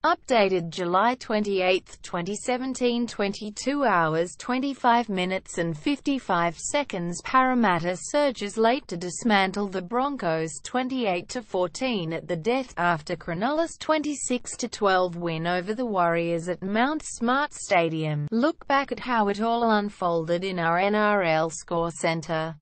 Updated July 28, 2017, 22 hours 25 minutes and 55 seconds. Parramatta surges late to dismantle the Broncos 28-14 at the death, after Cronulla's 26-12 win over the Warriors at Mount Smart Stadium. Look back at how it all unfolded in our NRL Score Centre.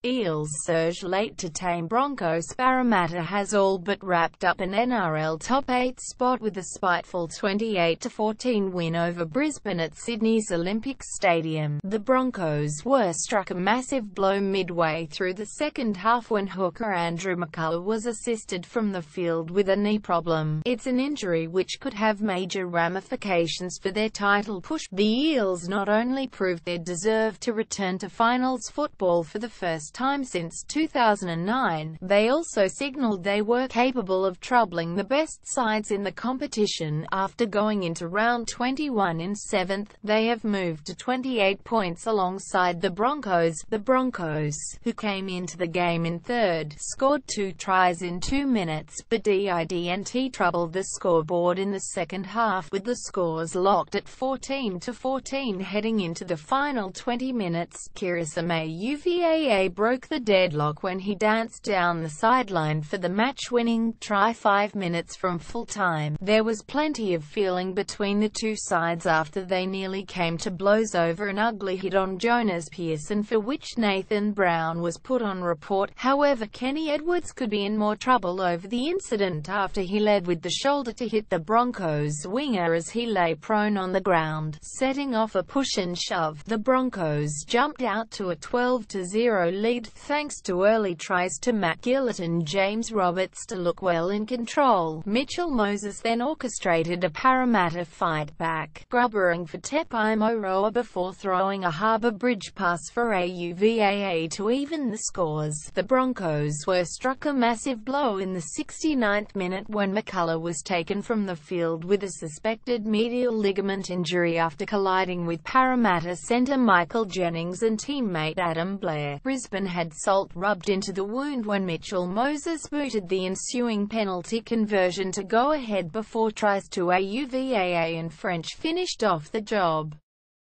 Eels surge late to tame Broncos. Parramatta has all but wrapped up an NRL top 8 spot with a spiteful 28-14 win over Brisbane at Sydney's Olympic Stadium. The Broncos were struck a massive blow midway through the second half when hooker Andrew McCullough was assisted from the field with a knee problem. It's an injury which could have major ramifications for their title push. The Eels not only proved they deserved to return to finals football for the first time since 2009, they also signalled they were capable of troubling the best sides in the competition. After going into round 21 in 7th, they have moved to 28 points alongside the Broncos. The Broncos, who came into the game in 3rd, scored 2 tries in 2 minutes, but didn't trouble the scoreboard in the second half, with the scores locked at 14-14 heading into the final 20 minutes. Kirasame Uvaa broke the deadlock when he danced down the sideline for the match-winning try 5 minutes from full-time. There was plenty of feeling between the two sides after they nearly came to blows over an ugly hit on Jonas Pearson, for which Nathan Brown was put on report. However, Kenny Edwards could be in more trouble over the incident after he led with the shoulder to hit the Broncos winger as he lay prone on the ground, setting off a push and shove. The Broncos jumped out to a 12-0 lead thanks to early tries to Matt Gillett and James Roberts to look well in control. Mitchell Moses then orchestrated a Parramatta fight back, grubbering for Tepai Moroa before throwing a Harbour Bridge pass for Auvaa to even the scores. The Broncos were struck a massive blow in the 69th minute when McCullough was taken from the field with a suspected medial ligament injury after colliding with Parramatta centre Michael Jennings and teammate Adam Blair. Brisbane had salt rubbed into the wound when Mitchell Moses booted the ensuing penalty conversion to go ahead before tries to Auvaa and French finished off the job.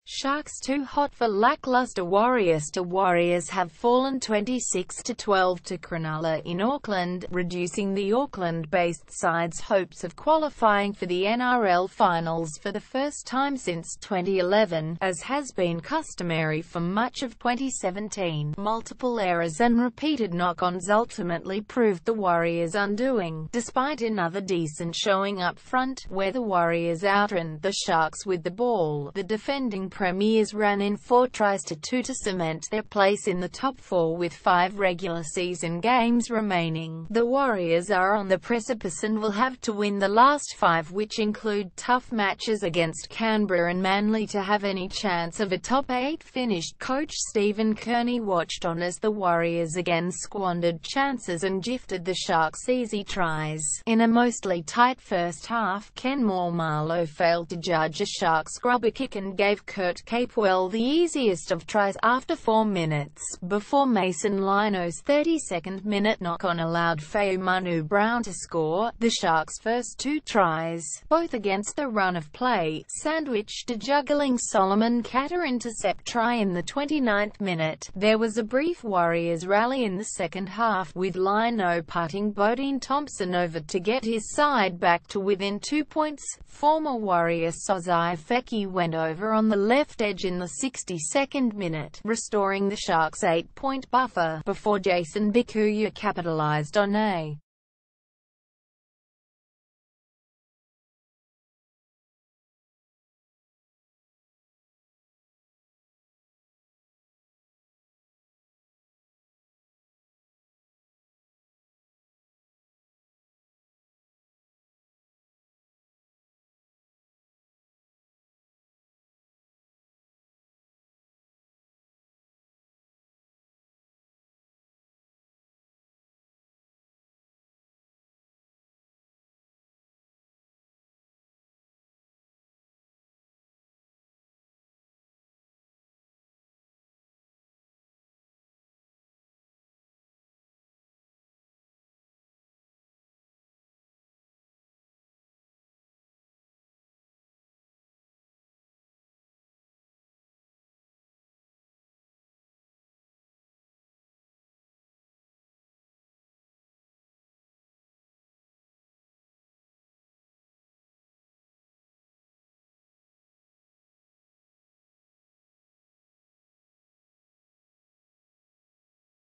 Sharks too hot for lacklustre. Warriors have fallen 26-12 to Cronulla in Auckland, reducing the Auckland-based side's hopes of qualifying for the NRL finals for the first time since 2011, as has been customary for much of 2017. Multiple errors and repeated knock-ons ultimately proved the Warriors' undoing, despite another decent showing up front, where the Warriors outran the Sharks with the ball. The defending Premiers ran in 4 tries to 2 to cement their place in the top 4 with 5 regular season games remaining. The Warriors are on the precipice and will have to win the last 5, which include tough matches against Canberra and Manly, to have any chance of a top 8 finish. Coach Stephen Kearney watched on as the Warriors again squandered chances and gifted the Sharks easy tries. In a mostly tight first half, Ken Mormarlow failed to judge a Sharks grubber kick and gave Kurt Capewell the easiest of tries after 4 minutes, before Mason Lino's 32nd minute knock-on allowed Manu Brown to score. The Sharks' first 2 tries, both against the run of play, sandwiched a juggling Solomon Catter intercept try in the 29th minute. There was a brief Warriors rally in the second half, with Lino putting Bodine Thompson over to get his side back to within 2 points. Former Warrior Sozai Feki went over on the left edge in the 62nd minute, restoring the Sharks' 8-point buffer, before Jason Bikuya capitalized on a